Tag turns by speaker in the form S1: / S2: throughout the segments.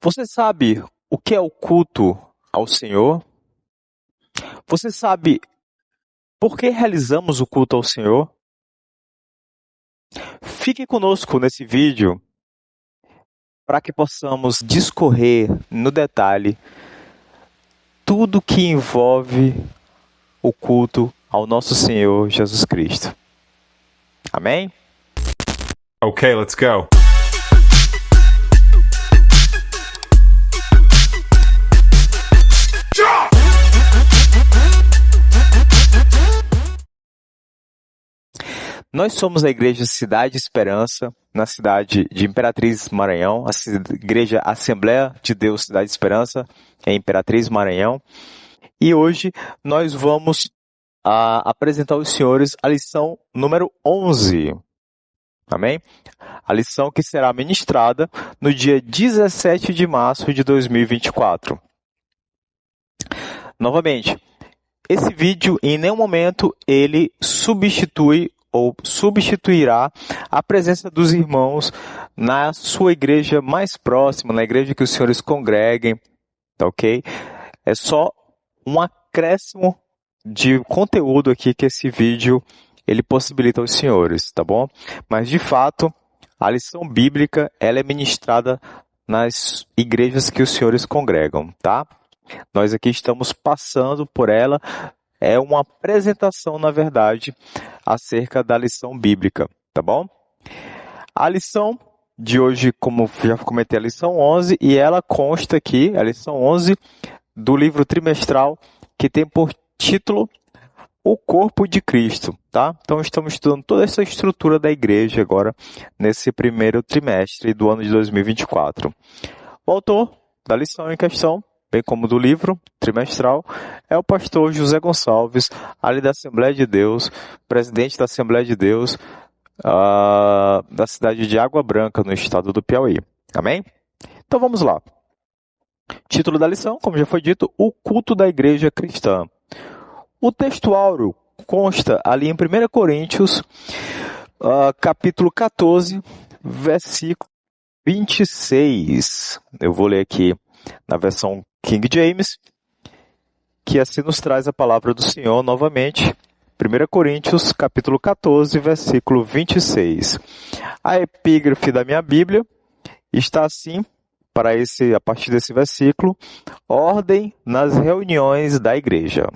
S1: Você sabe o que é o culto ao Senhor? Você sabe por que realizamos o culto ao Senhor? Fique conosco nesse vídeo para que possamos discorrer no detalhe tudo que envolve o culto ao nosso Senhor Jesus Cristo. Amém?
S2: Okay, let's go.
S1: Nós somos a Igreja Cidade Esperança, na cidade de Imperatriz, Maranhão, a Igreja Assembleia de Deus Cidade Esperança, em Imperatriz, Maranhão. E hoje nós vamos apresentar aos senhores a lição número 11. Amém? A lição que será ministrada no dia 17 de março de 2024. Novamente, esse vídeo em nenhum momento ele substitui ou substituirá a presença dos irmãos na sua igreja mais próxima, na igreja que os senhores congreguem, tá ok? É só um acréscimo de conteúdo aqui que esse vídeo ele possibilita aos senhores, tá bom? Mas de fato, a lição bíblica ela é ministrada nas igrejas que os senhores congregam, tá? Nós aqui estamos passando por ela, é uma apresentação, na verdade, acerca da lição bíblica, tá bom? A lição de hoje, como já comentei, a lição 11, e ela consta aqui, a lição 11 do livro trimestral, que tem por título O Corpo de Cristo, tá? Então estamos estudando toda essa estrutura da igreja agora, nesse primeiro trimestre do ano de 2024. O autor da lição em questão, bem como do livro trimestral, é o pastor José Gonçalves, ali da Assembleia de Deus, presidente da Assembleia de Deus, da cidade de Água Branca, no estado do Piauí. Amém? Então vamos lá. Título da lição, como já foi dito, o culto da igreja cristã. O texto áureo consta ali em 1 Coríntios, capítulo 14, versículo 26. Eu vou ler aqui na versão King James, que assim nos traz a palavra do Senhor novamente. 1 Coríntios, capítulo 14, versículo 26. A epígrafe da minha Bíblia está assim, a partir desse versículo: ordem nas reuniões da igreja.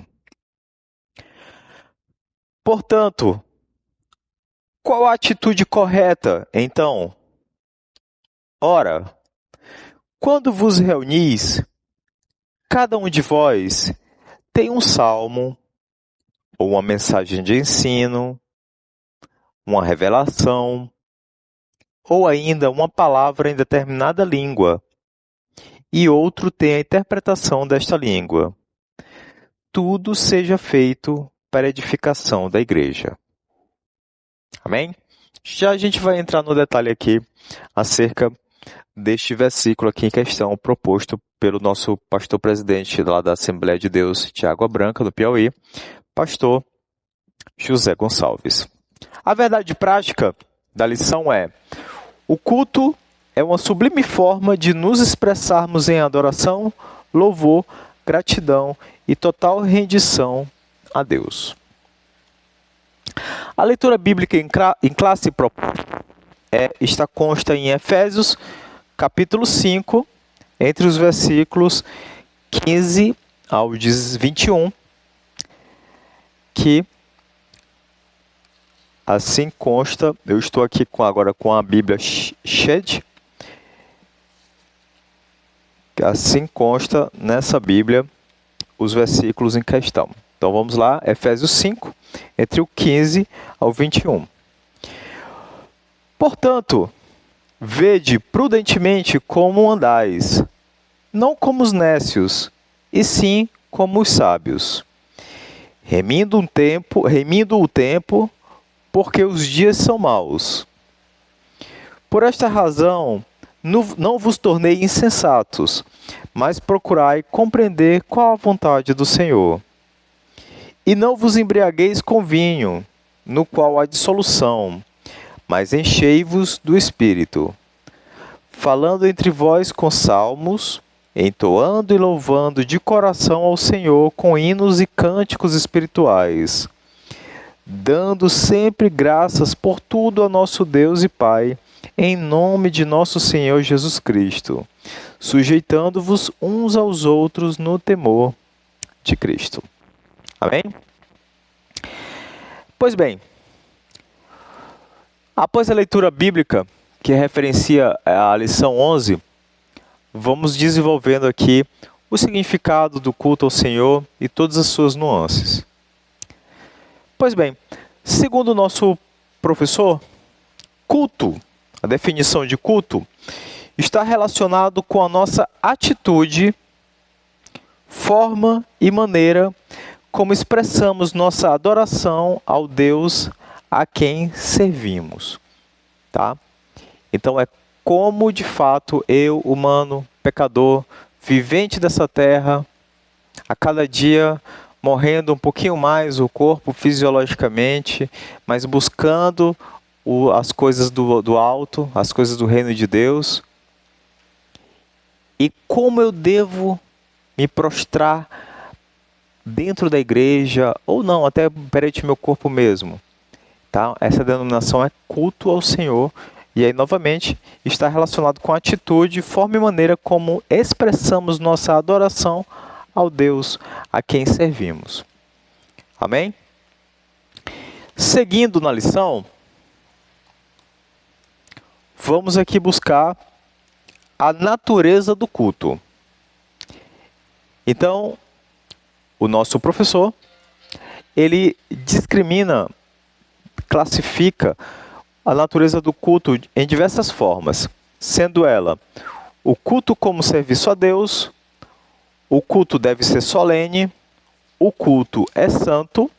S1: Portanto, qual a atitude correta, então? Ora, quando vos reunis, cada um de vós tem um salmo, ou uma mensagem de ensino, uma revelação, ou ainda uma palavra em determinada língua, e outro tem a interpretação desta língua. Tudo seja feito para a edificação da igreja. Amém? Já a gente vai entrar no detalhe aqui acerca deste versículo aqui em questão, proposto pelo nosso pastor presidente lá da Assembleia de Deus de Água Branca, do Piauí, pastor José Gonçalves. A verdade prática da lição é: o culto é uma sublime forma de nos expressarmos em adoração, louvor, gratidão e total rendição a Deus. A leitura bíblica em classe proposta consta em Efésios, capítulo 5, entre os versículos 15 ao 21, que assim consta. Eu estou aqui agora com a Bíblia Shed, que assim consta nessa Bíblia os versículos em questão. Então vamos lá, Efésios 5, entre o 15 ao 21. Portanto, vede prudentemente como andais, não como os nécios, e sim como os sábios, remindo o tempo, porque os dias são maus. Por esta razão, não vos tornei insensatos, mas procurai compreender qual a vontade do Senhor. E não vos embriagueis com vinho, no qual há dissolução, mas enchei-vos do Espírito, falando entre vós com salmos, entoando e louvando de coração ao Senhor com hinos e cânticos espirituais, dando sempre graças por tudo a nosso Deus e Pai, em nome de nosso Senhor Jesus Cristo, sujeitando-vos uns aos outros no temor de Cristo. Amém? Pois bem, após a leitura bíblica, que referencia a lição 11, vamos desenvolvendo aqui o significado do culto ao Senhor e todas as suas nuances. Pois bem, segundo o nosso professor, culto, a definição de culto, está relacionado com a nossa atitude, forma e maneira como expressamos nossa adoração ao Deus a quem servimos. Tá? Então é como de fato eu, humano, pecador, vivente dessa terra, a cada dia morrendo um pouquinho mais o corpo fisiologicamente, mas buscando as coisas do alto, as coisas do reino de Deus. E como eu devo me prostrar dentro da igreja, ou não, até perante meu corpo mesmo. Tá? Essa denominação é culto ao Senhor. E aí, novamente, está relacionado com a atitude, forma e maneira como expressamos nossa adoração ao Deus a quem servimos. Amém? Seguindo na lição, vamos aqui buscar a natureza do culto. Então, o nosso professor, ele discrimina, classifica a natureza do culto em diversas formas, sendo ela o culto como serviço a Deus, o culto deve ser solene, o culto é santo,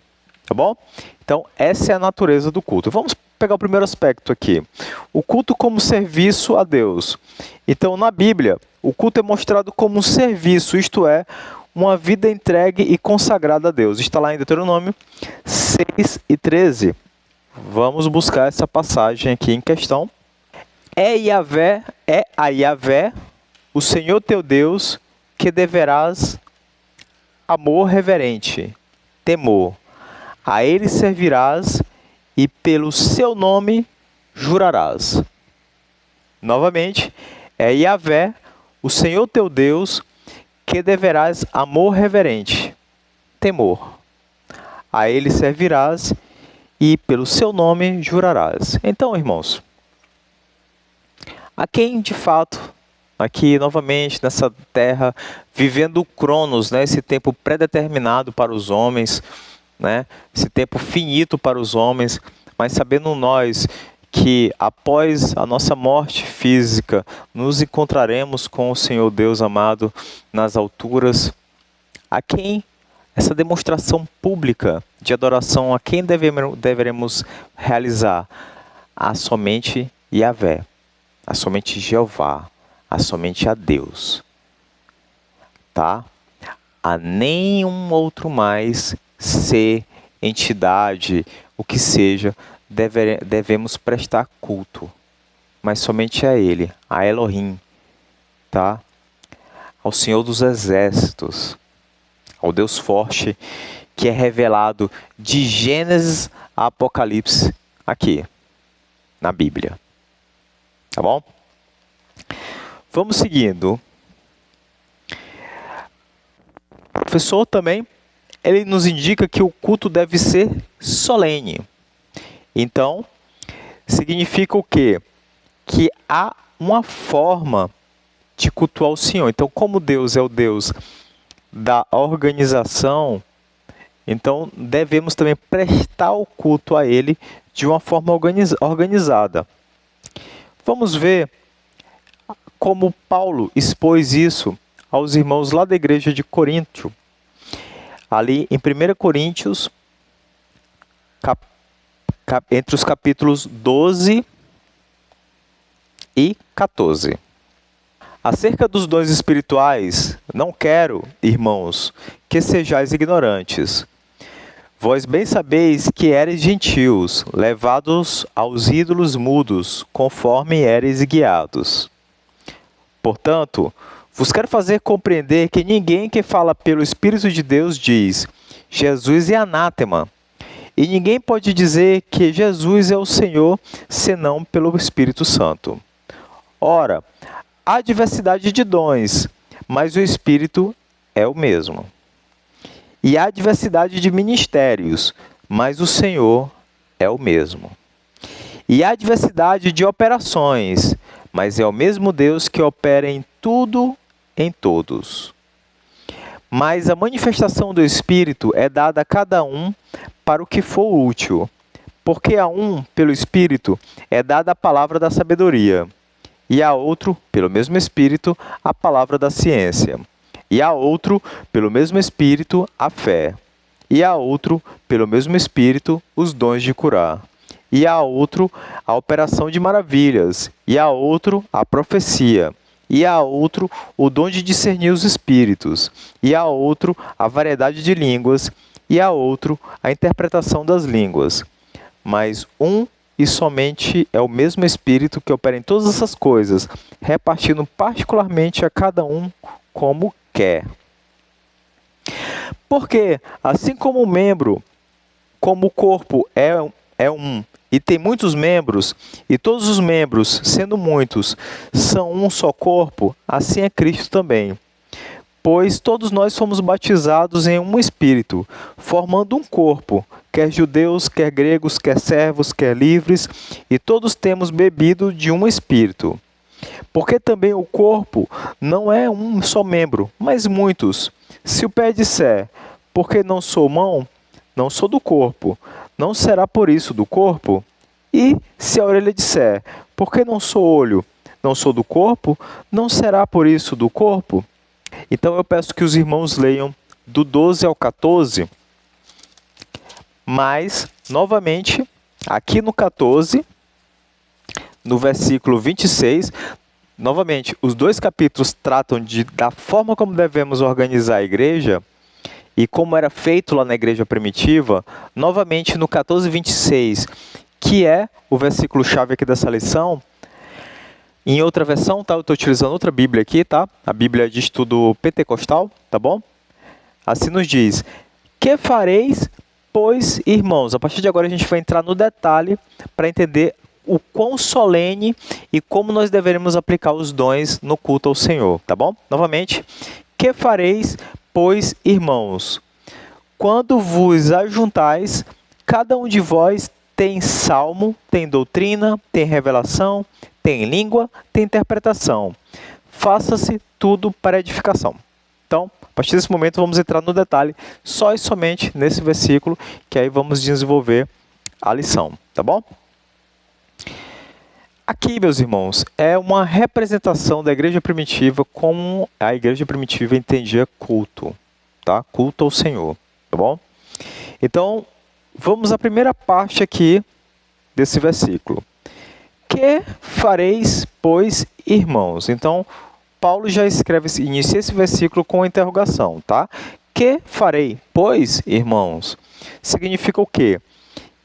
S1: tá bom? Então, essa é a natureza do culto. Vamos pegar o primeiro aspecto aqui. O culto como serviço a Deus. Então, na Bíblia, o culto é mostrado como um serviço, isto é, uma vida entregue e consagrada a Deus. Está lá em Deuteronômio 6:13. Vamos buscar essa passagem aqui em questão. É a Yahvé, o Senhor teu Deus, que deverás amor reverente, temor. A Ele servirás e pelo seu nome jurarás. Novamente, é Yahvé, o Senhor teu Deus, que deverás amor reverente, temor. A Ele servirás e pelo seu nome jurarás. Então, irmãos, a quem de fato, aqui novamente nessa terra, vivendo o Cronos, né, esse tempo predeterminado para os homens, né, esse tempo finito para os homens, mas sabendo nós que após a nossa morte física, nos encontraremos com o Senhor Deus amado nas alturas, a quem essa demonstração pública de adoração, a quem deveremos realizar? A somente Yahvé, a somente Jeová, a somente a Deus. Tá? A nenhum outro mais ser, entidade, o que seja, devemos prestar culto. Mas somente a Ele, a Elohim, tá? Ao Senhor dos Exércitos, ao Deus forte, que é revelado de Gênesis a Apocalipse, aqui, na Bíblia. Tá bom? Vamos seguindo. O professor também, ele nos indica que o culto deve ser solene. Então, significa o quê? Que há uma forma de cultuar o Senhor. Então, como Deus é o Deus da organização, então devemos também prestar o culto a Ele de uma forma organizada. Vamos ver como Paulo expôs isso aos irmãos lá da igreja de Corinto. Ali em 1 Coríntios, entre os capítulos 12 e 14. Acerca dos dons espirituais, não quero, irmãos, que sejais ignorantes. Vós bem sabeis que éreis gentios, levados aos ídolos mudos, conforme éreis guiados. Portanto, vos quero fazer compreender que ninguém que fala pelo Espírito de Deus diz, Jesus é anátema. E ninguém pode dizer que Jesus é o Senhor, senão pelo Espírito Santo. Ora, há diversidade de dons, mas o Espírito é o mesmo. E há diversidade de ministérios, mas o Senhor é o mesmo. E há diversidade de operações, mas é o mesmo Deus que opera em tudo, em todos. Mas a manifestação do Espírito é dada a cada um para o que for útil, porque a um, pelo Espírito, é dada a palavra da sabedoria, e a outro, pelo mesmo Espírito, a palavra da ciência, e a outro, pelo mesmo Espírito, a fé, e a outro, pelo mesmo Espírito, os dons de curar, e a outro, a operação de maravilhas, e a outro, a profecia, e a outro, o dom de discernir os espíritos, e a outro, a variedade de línguas, e a outro, a interpretação das línguas. Mas um e somente é o mesmo Espírito que opera em todas essas coisas, repartindo particularmente a cada um como quer. Porque, assim como o membro, como o corpo é um, e tem muitos membros, e todos os membros, sendo muitos, são um só corpo, assim é Cristo também. Pois todos nós fomos batizados em um Espírito, formando um corpo, quer judeus, quer gregos, quer servos, quer livres, e todos temos bebido de um Espírito. Porque também o corpo não é um só membro, mas muitos. Se o pé disser, porque não sou mão, não sou do corpo, não será por isso do corpo? E se a orelha disser, porque não sou olho, não sou do corpo, não será por isso do corpo? Então eu peço que os irmãos leiam do 12 ao 14, mas, novamente, aqui no 14, no versículo 26, novamente, os dois capítulos tratam da forma como devemos organizar a igreja e como era feito lá na igreja primitiva. Novamente, no 14, 26, que é o versículo-chave aqui dessa lição. Em outra versão, tá? Eu estou utilizando outra Bíblia aqui, tá? A Bíblia de Estudo Pentecostal, tá bom? Assim nos diz, que fareis, pois, irmãos? A partir de agora a gente vai entrar no detalhe para entender o quão solene e como nós deveremos aplicar os dons no culto ao Senhor, tá bom? Novamente, que fareis, pois, irmãos? Quando vos ajuntais, cada um de vós tem salmo, tem doutrina, tem revelação, tem língua, tem interpretação. Faça-se tudo para edificação. Então, a partir desse momento, vamos entrar no detalhe só e somente nesse versículo, que aí vamos desenvolver a lição, tá bom? Aqui, meus irmãos, é uma representação da igreja primitiva como a igreja primitiva entendia culto, tá? Culto ao Senhor, tá bom? Então, vamos à primeira parte aqui desse versículo. Que fareis, pois, irmãos? Então, Paulo já inicia esse versículo com uma interrogação, tá? Que farei, pois, irmãos? Significa o quê?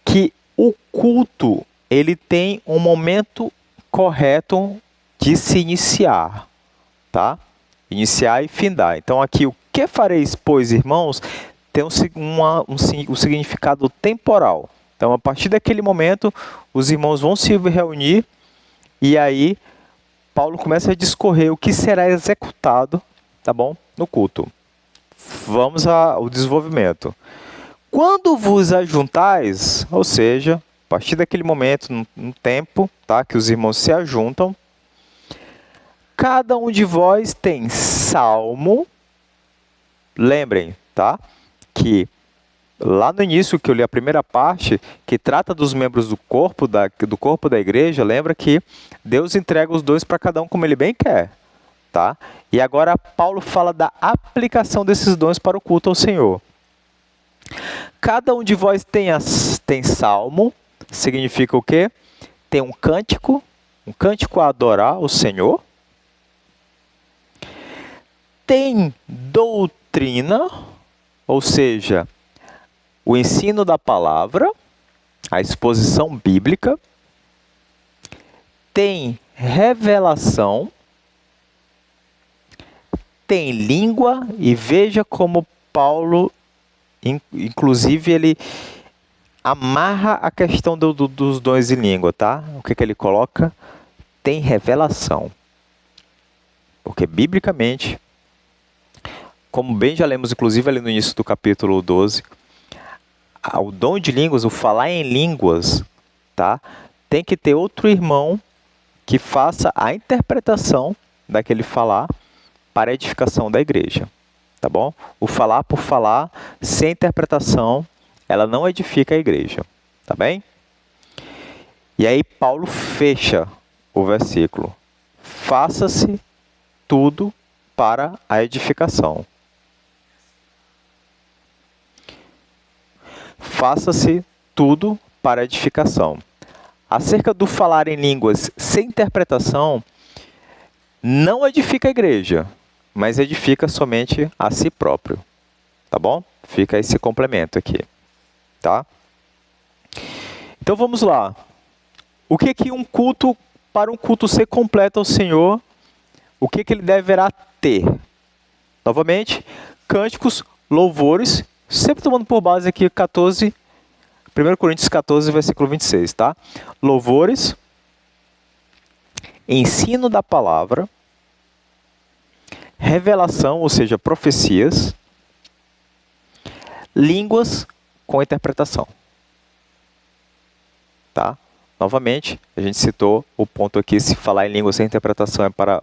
S1: Que o culto, ele tem um momento correto de se iniciar, tá? Iniciar e findar. Então, aqui, o que fareis, pois, irmãos, tem um significado temporal. Então, a partir daquele momento, os irmãos vão se reunir e aí Paulo começa a discorrer o que será executado, tá bom? No culto. Vamos ao desenvolvimento. Quando vos ajuntais, ou seja, a partir daquele momento, no tempo, tá, que os irmãos se ajuntam, cada um de vós tem salmo. Lembrem, tá? Que lá no início que eu li a primeira parte, que trata dos membros do corpo da igreja, lembra que Deus entrega os dons para cada um como ele bem quer, tá? E agora Paulo fala da aplicação desses dons para o culto ao Senhor. Cada um de vós tem salmo, significa o quê? Tem um cântico a adorar o Senhor. Tem doutrina, ou seja, o ensino da palavra, a exposição bíblica. Tem revelação, tem língua, e veja como Paulo, inclusive, ele amarra a questão dos dons em língua, tá? O que ele coloca? Tem revelação. Porque, biblicamente, como bem já lemos, inclusive, ali no início do capítulo 12, o dom de línguas, o falar em línguas, tá? Tem que ter outro irmão que faça a interpretação daquele falar para a edificação da igreja, tá bom? O falar por falar, sem interpretação, ela não edifica a igreja, tá bem? E aí Paulo fecha o versículo. Faça-se tudo para a edificação. Faça-se tudo para a edificação. Acerca do falar em línguas sem interpretação, não edifica a igreja, mas edifica somente a si próprio. Tá bom? Fica esse complemento aqui. Tá? Então vamos lá. O que que para um culto ser completo ao Senhor, o que ele deverá ter? Novamente, cânticos, louvores, sempre tomando por base aqui 1 Coríntios 14, versículo 26, tá? Louvores, ensino da palavra, revelação, ou seja, profecias, línguas com interpretação. Tá? Novamente, a gente citou o ponto aqui, se falar em línguas sem interpretação é para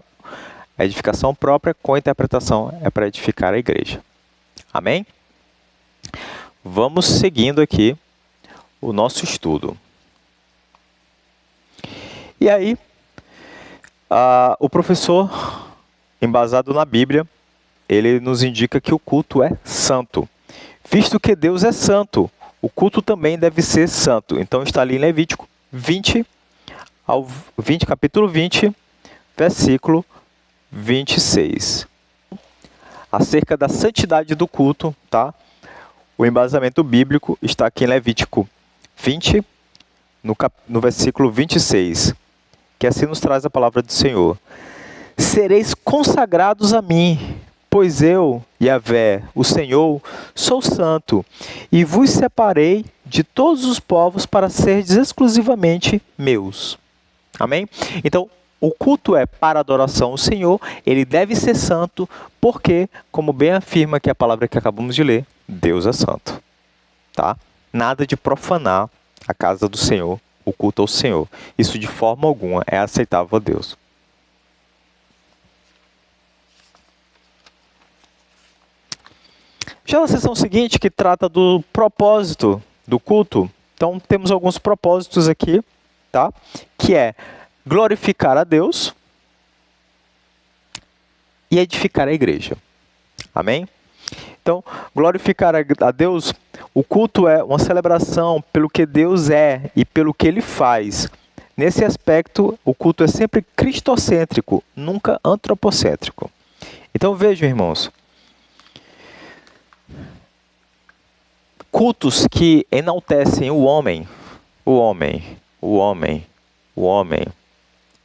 S1: a edificação própria, com interpretação é para edificar a igreja. Amém? Vamos seguindo aqui o nosso estudo. E aí, o professor, embasado na Bíblia, ele nos indica que o culto é santo. Visto que Deus é santo, o culto também deve ser santo. Então está ali em Levítico 20, capítulo 20, versículo 26. Acerca da santidade do culto, tá? O embasamento bíblico está aqui em Levítico 20, no versículo 26, que assim nos traz a palavra do Senhor. Sereis consagrados a mim, pois eu, Yahvé, o Senhor, sou santo, e vos separei de todos os povos para serdes exclusivamente meus. Amém? Então, o culto é para adoração ao Senhor, ele deve ser santo, porque, como bem afirma aqui a palavra que acabamos de ler, Deus é santo. Tá? Nada de profanar a casa do Senhor, o culto ao Senhor. Isso de forma alguma é aceitável a Deus. Já na sessão seguinte, que trata do propósito do culto, então temos alguns propósitos aqui, tá? Que é glorificar a Deus e edificar a igreja. Amém? Então, glorificar a Deus, o culto é uma celebração pelo que Deus é e pelo que Ele faz. Nesse aspecto, o culto é sempre cristocêntrico, nunca antropocêntrico. Então vejam, irmãos, cultos que enaltecem o homem,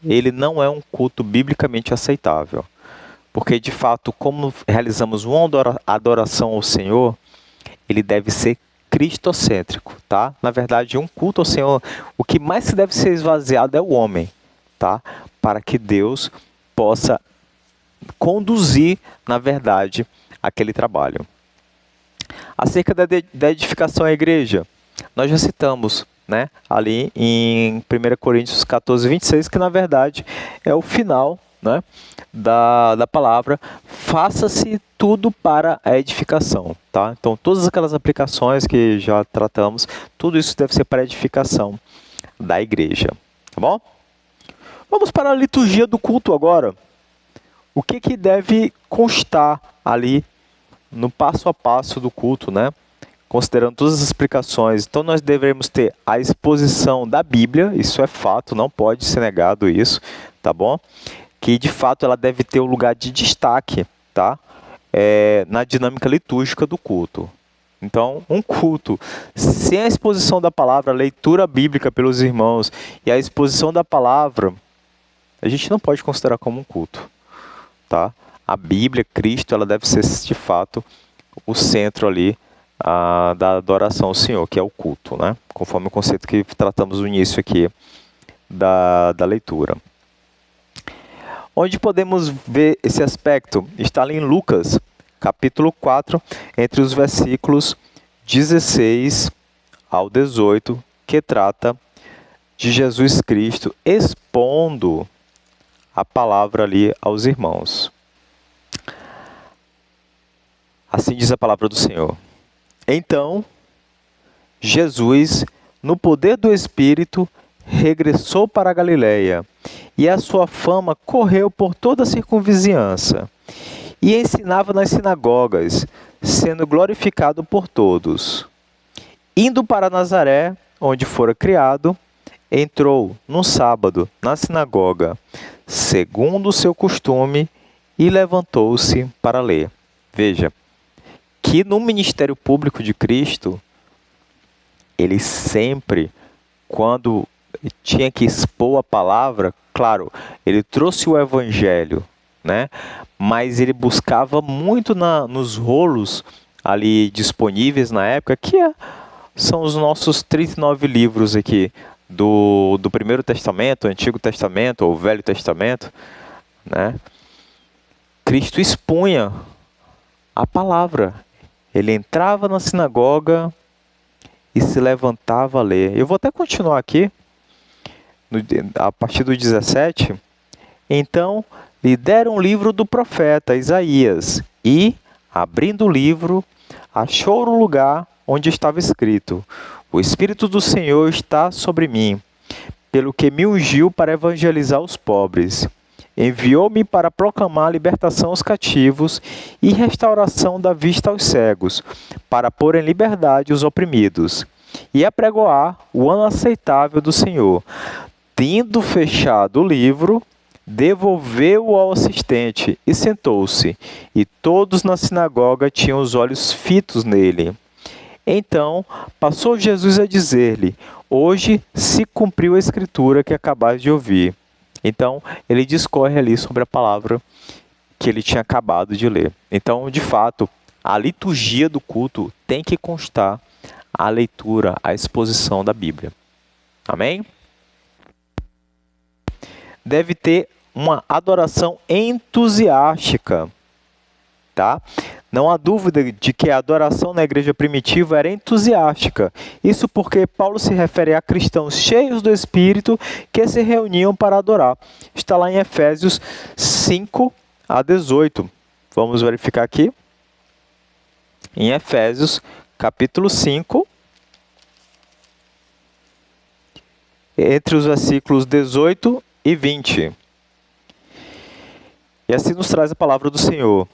S1: ele não é um culto biblicamente aceitável. Porque, de fato, como realizamos uma adoração ao Senhor, ele deve ser cristocêntrico, tá? Na verdade, um culto ao Senhor, o que mais se deve ser esvaziado é o homem, tá? Para que Deus possa conduzir, na verdade, aquele trabalho. Acerca da edificação à igreja, nós já citamos, né, ali em 1 Coríntios 14, 26, que na verdade é o final, né, da palavra, faça-se tudo para a edificação. Tá? Então, todas aquelas aplicações que já tratamos, tudo isso deve ser para a edificação da igreja. Tá bom? Vamos para a liturgia do culto agora. O que deve constar ali no passo a passo do culto, né? Considerando todas as explicações. Então, nós devemos ter a exposição da Bíblia, isso é fato, não pode ser negado isso, tá bom? Que, de fato, ela deve ter o lugar de destaque, tá? Na dinâmica litúrgica do culto. Então, um culto sem a exposição da palavra, a leitura bíblica pelos irmãos e a exposição da palavra, a gente não pode considerar como um culto, tá? a Bíblia, Cristo, ela deve ser de fato o centro ali da adoração ao Senhor, que é o culto, né? Conforme o conceito que tratamos no início aqui da leitura. Onde podemos ver esse aspecto? Está ali em Lucas, capítulo 4, entre os versículos 16 ao 18, que trata de Jesus Cristo expondo a palavra ali aos irmãos. Assim diz a palavra do Senhor. Então, Jesus, no poder do Espírito, regressou para a Galiléia, e a sua fama correu por toda a circunvizinhança, e ensinava nas sinagogas, sendo glorificado por todos. Indo para Nazaré, onde fora criado, entrou num sábado na sinagoga, segundo o seu costume, e levantou-se para ler. Veja, que no ministério público de Cristo, ele sempre, quando tinha que expor a palavra, claro, ele trouxe o evangelho, né? Mas ele buscava muito nos rolos ali disponíveis na época, são os nossos 39 livros aqui do Primeiro Testamento, Antigo Testamento ou Velho Testamento, né? Cristo expunha a palavra. Ele entrava na sinagoga e se levantava a ler. Eu vou até continuar aqui, a partir do 17. Então, lhe deram o livro do profeta Isaías e, abrindo o livro, achou o lugar onde estava escrito: O Espírito do Senhor está sobre mim, pelo que me ungiu para evangelizar os pobres. Enviou-me para proclamar a libertação aos cativos e restauração da vista aos cegos, para pôr em liberdade os oprimidos, e apregoar o ano aceitável do Senhor. Tendo fechado o livro, devolveu-o ao assistente e sentou-se, e todos na sinagoga tinham os olhos fitos nele. Então passou Jesus a dizer-lhe: Hoje se cumpriu a escritura que acabais de ouvir. Então, ele discorre ali sobre a palavra que ele tinha acabado de ler. Então, de fato, a liturgia do culto tem que constar a leitura, a exposição da Bíblia. Amém? Deve ter uma adoração entusiástica, tá? Não há dúvida de que a adoração na igreja primitiva era entusiástica. Isso porque Paulo se refere a cristãos cheios do Espírito que se reuniam para adorar. Está lá em Efésios 5 a 18. Vamos verificar aqui. Em Efésios, capítulo 5, entre os versículos 18 e 20. E assim nos traz a palavra do Senhor.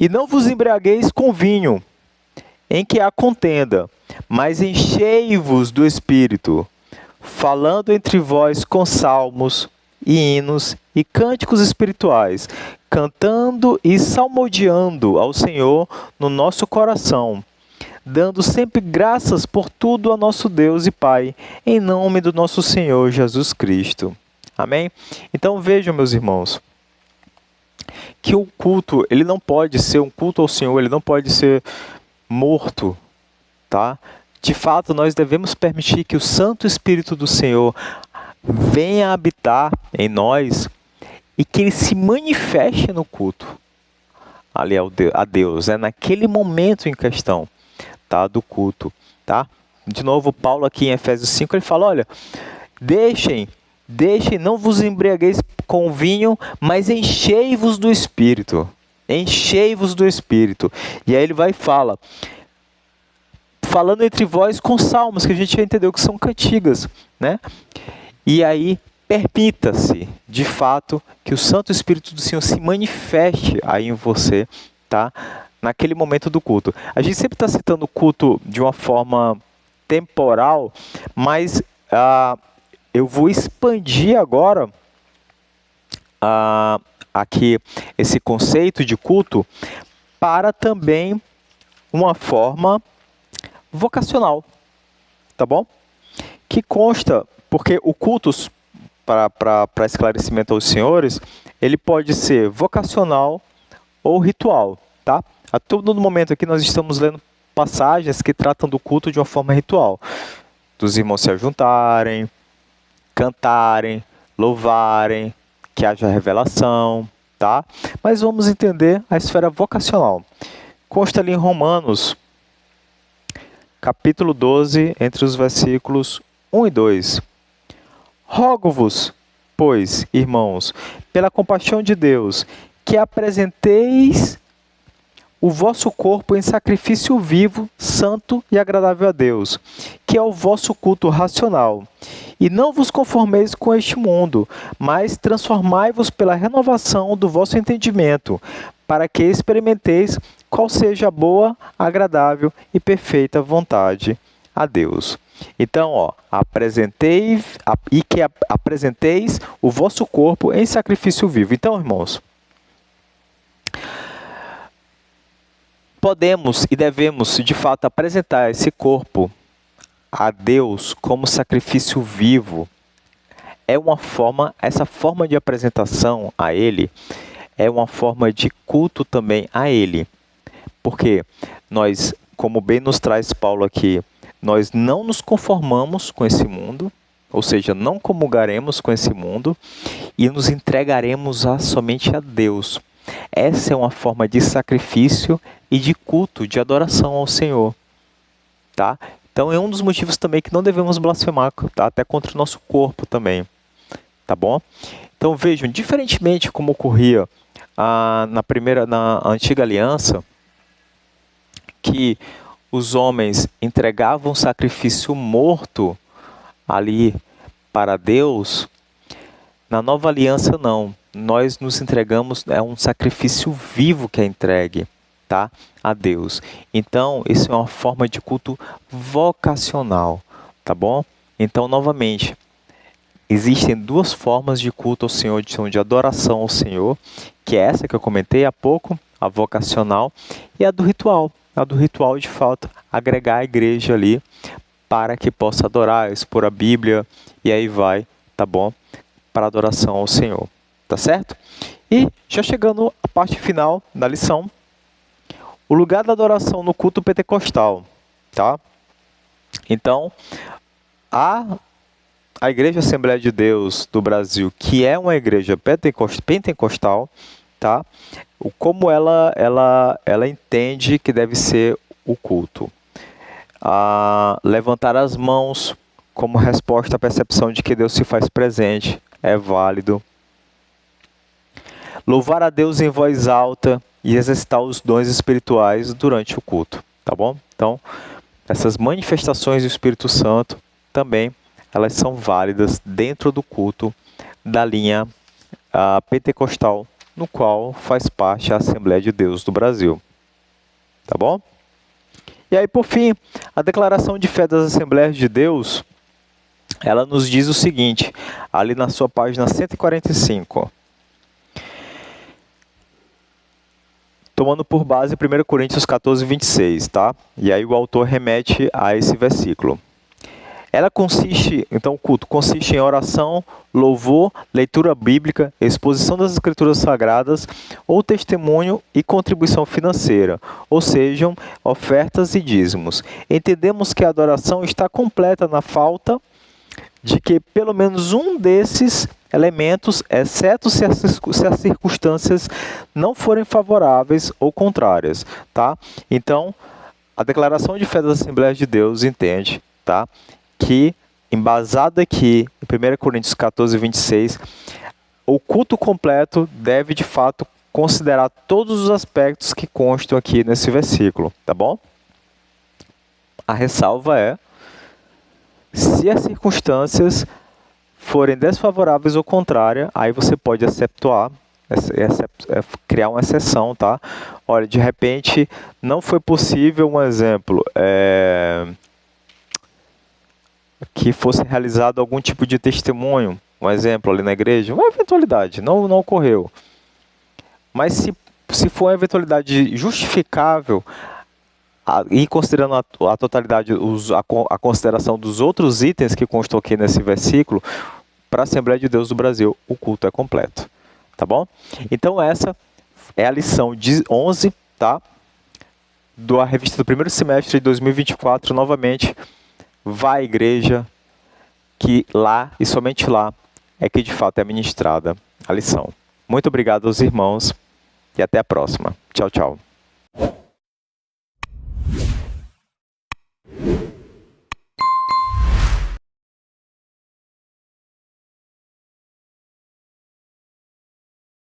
S1: E não vos embriagueis com vinho, em que há contenda, mas enchei-vos do Espírito, falando entre vós com salmos e hinos e cânticos espirituais, cantando e salmodiando ao Senhor no nosso coração, dando sempre graças por tudo a nosso Deus e Pai, em nome do nosso Senhor Jesus Cristo. Amém? Então vejam, meus irmãos, que o culto, ele não pode ser um culto ao Senhor, ele não pode ser morto, tá? De fato, nós devemos permitir que o Santo Espírito do Senhor venha habitar em nós e que ele se manifeste no culto ali a Deus, naquele momento em questão, tá? Do culto, tá? De novo, Paulo aqui em Efésios 5, ele fala, olha, deixem, não vos embriagueis com vinho, mas enchei-vos do Espírito. Enchei-vos do Espírito. E aí ele vai e fala, falando entre vós com salmos, que a gente já entendeu que são cantigas, né? E aí, permita-se, de fato, que o Santo Espírito do Senhor se manifeste aí em você, tá? Naquele momento do culto. A gente sempre está citando o culto de uma forma temporal, mas eu vou expandir agora aqui esse conceito de culto para também uma forma vocacional, tá bom? Que consta, porque o culto, para esclarecimento aos senhores, ele pode ser vocacional ou ritual, tá? A todo momento aqui nós estamos lendo passagens que tratam do culto de uma forma ritual. Dos irmãos se ajuntarem, cantarem, louvarem, que haja revelação, tá? Mas vamos entender a esfera vocacional. Consta ali em Romanos, capítulo 12, entre os versículos 1 e 2. Rogo-vos, pois, irmãos, pela compaixão de Deus, que apresenteis o vosso corpo em sacrifício vivo, santo e agradável a Deus, que é o vosso culto racional. E não vos conformeis com este mundo, mas transformai-vos pela renovação do vosso entendimento, para que experimenteis qual seja a boa, agradável e perfeita vontade a Deus. Então, apresenteis o vosso corpo em sacrifício vivo. Então, irmãos, podemos e devemos, de fato, apresentar esse corpo a Deus como sacrifício vivo. Essa forma de apresentação a Ele é uma forma de culto também a Ele. Porque nós, como bem nos traz Paulo aqui, nós não nos conformamos com esse mundo, ou seja, não comungaremos com esse mundo e nos entregaremos somente a Deus. Essa é uma forma de sacrifício e de culto, de adoração ao Senhor. Tá? Então é um dos motivos também que não devemos blasfemar, tá? Até contra o nosso corpo também. Tá bom? Então vejam, diferentemente como ocorria na antiga aliança, que os homens entregavam sacrifício morto ali para Deus, na nova aliança não. Nós nos entregamos, é um sacrifício vivo que é entregue, tá, a Deus. Então, isso é uma forma de culto vocacional, tá bom? Então, novamente, existem duas formas de culto ao Senhor, de adoração ao Senhor, que é essa que eu comentei há pouco, a vocacional, e a do ritual. A do ritual, de fato, agregar a igreja ali para que possa adorar, expor a Bíblia, e aí vai, tá bom? Para adoração ao Senhor, tá certo? E já chegando à parte final da lição, o lugar da adoração no culto pentecostal, tá? Então, a Igreja Assembleia de Deus do Brasil, que é uma igreja pentecostal, tá? Como ela entende que deve ser o culto. Levantar as mãos como resposta à percepção de que Deus se faz presente é válido. Louvar a Deus em voz alta e exercitar os dons espirituais durante o culto, tá bom? Então, essas manifestações do Espírito Santo também, elas são válidas dentro do culto da linha pentecostal, no qual faz parte a Assembleia de Deus do Brasil. Tá bom? E aí, por fim, a declaração de fé das Assembleias de Deus, ela nos diz o seguinte, ali na sua página 145. Tomando por base 1 Coríntios 14, 26, tá? E aí o autor remete a esse versículo. Então o culto consiste em oração, louvor, leitura bíblica, exposição das escrituras sagradas, ou testemunho e contribuição financeira, ou sejam, ofertas e dízimos. Entendemos que a adoração está completa na falta de que pelo menos um desses elementos, exceto se as circunstâncias não forem favoráveis ou contrárias, tá? Então, a declaração de fé das Assembleias de Deus entende, tá, que, embasado aqui em 1 Coríntios 14, 26, o culto completo deve, de fato, considerar todos os aspectos que constam aqui nesse versículo, tá bom? A ressalva é, se as circunstâncias forem desfavoráveis ou contrárias, aí você pode criar uma exceção, tá? Olha, de repente, não foi possível, um exemplo, que fosse realizado algum tipo de testemunho, um exemplo ali na igreja, uma eventualidade, não ocorreu. Mas se for uma eventualidade justificável, e considerando a totalidade, a consideração dos outros itens que constam aqui nesse versículo, para a Assembleia de Deus do Brasil, o culto é completo. tá bom? Então essa é a lição 11, tá? Da revista do primeiro semestre de 2024, novamente, vá à igreja, que lá e somente lá é que de fato é ministrada a lição. Muito obrigado aos irmãos e até a próxima. Tchau, tchau.